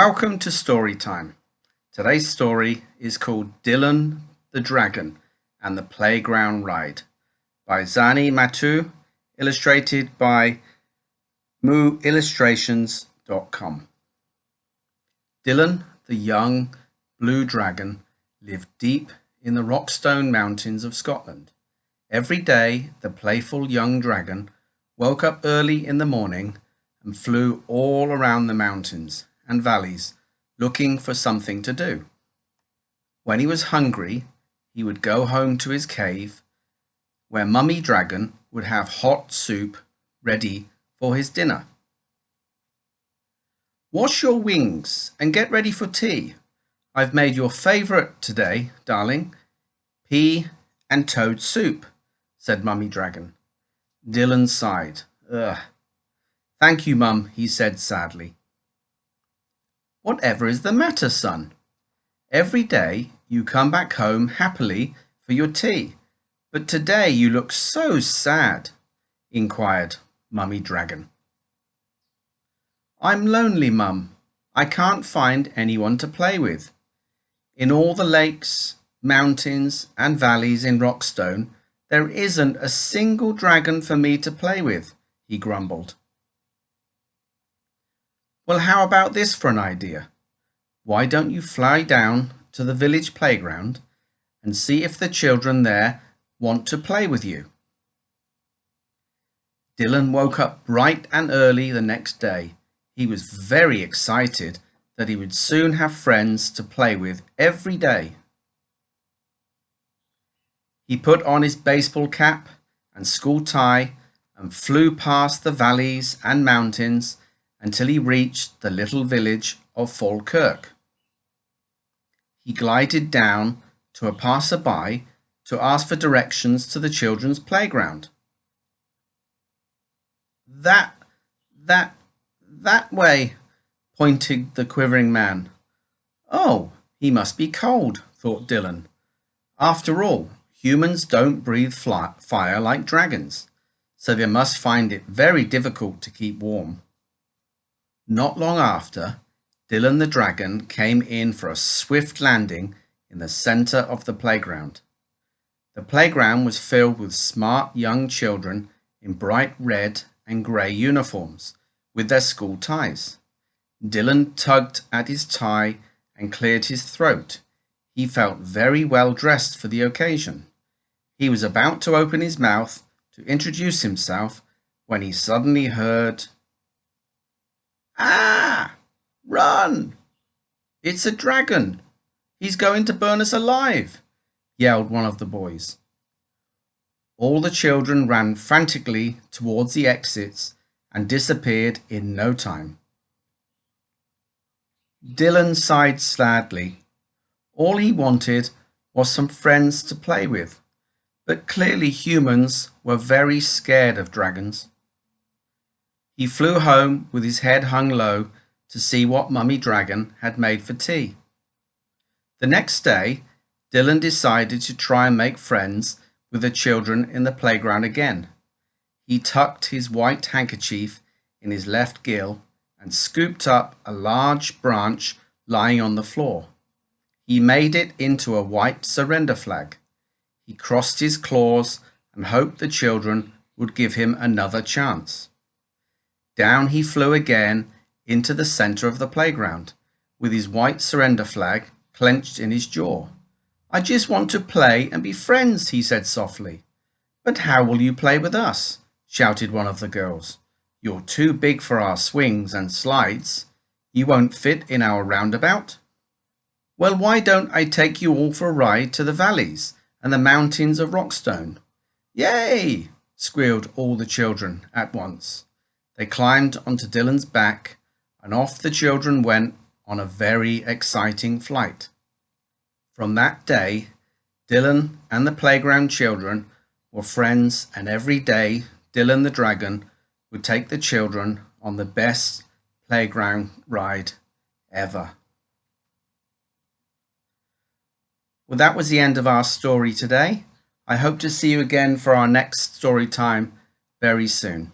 Welcome to Storytime. Today's story is called Dylan the Dragon and the Playground Ride by Zani Matu, illustrated by mooillustrations.com. Dylan, the young blue dragon, lived deep in the Rockstone Mountains of Scotland. Every day, the playful young dragon woke up early in the morning and flew all around the mountains and valleys looking for something to do. When he was hungry, he would go home to his cave, where Mummy Dragon would have hot soup ready for his dinner. "Wash your wings and get ready for tea. I've made your favourite today, darling, pea and toad soup," said Mummy Dragon. Dylan sighed. "Ugh. Thank you, Mum," he said sadly. "Whatever is the matter, son? Every day you come back home happily for your tea, but today you look so sad," inquired Mummy Dragon. "I'm lonely, Mum. I can't find anyone to play with. In all the lakes, mountains and valleys in Rockstone, there isn't a single dragon for me to play with," he grumbled. "Well, how about this for an idea? Why don't you fly down to the village playground and see if the children there want to play with you?" Dylan woke up bright and early the next day. He was very excited that he would soon have friends to play with every day. He put on his baseball cap and school tie and flew past the valleys and mountains until he reached the little village of Falkirk. He glided down to a passer-by to ask for directions to the children's playground. That way," pointed the quivering man. "Oh, he must be cold," thought Dylan. "After all, humans don't breathe fire like dragons, so they must find it very difficult to keep warm." Not long after, Dylan the dragon came in for a swift landing in the center of the playground. The playground was filled with smart young children in bright red and grey uniforms with their school ties. Dylan tugged at his tie and cleared his throat. He felt very well dressed for the occasion. He was about to open his mouth to introduce himself when he suddenly heard, "Ah! Run! It's a dragon! He's going to burn us alive!" yelled one of the boys. All the children ran frantically towards the exits and disappeared in no time. Dylan sighed sadly. All he wanted was some friends to play with, but clearly humans were very scared of dragons. He flew home with his head hung low to see what Mummy Dragon had made for tea. The next day, Dylan decided to try and make friends with the children in the playground again. He tucked his white handkerchief in his left gill and scooped up a large branch lying on the floor. He made it into a white surrender flag. He crossed his claws and hoped the children would give him another chance. Down he flew again into the center of the playground, with his white surrender flag clenched in his jaw. "I just want to play and be friends," he said softly. "But how will you play with us?" shouted one of the girls. "You're too big for our swings and slides. You won't fit in our roundabout." "Well, why don't I take you all for a ride to the valleys and the mountains of Rockstone?" "Yay!" squealed all the children at once. They climbed onto Dylan's back, and off the children went on a very exciting flight. From that day, Dylan and the playground children were friends, and every day Dylan the dragon would take the children on the best playground ride ever. Well, that was the end of our story today. I hope to see you again for our next story time very soon.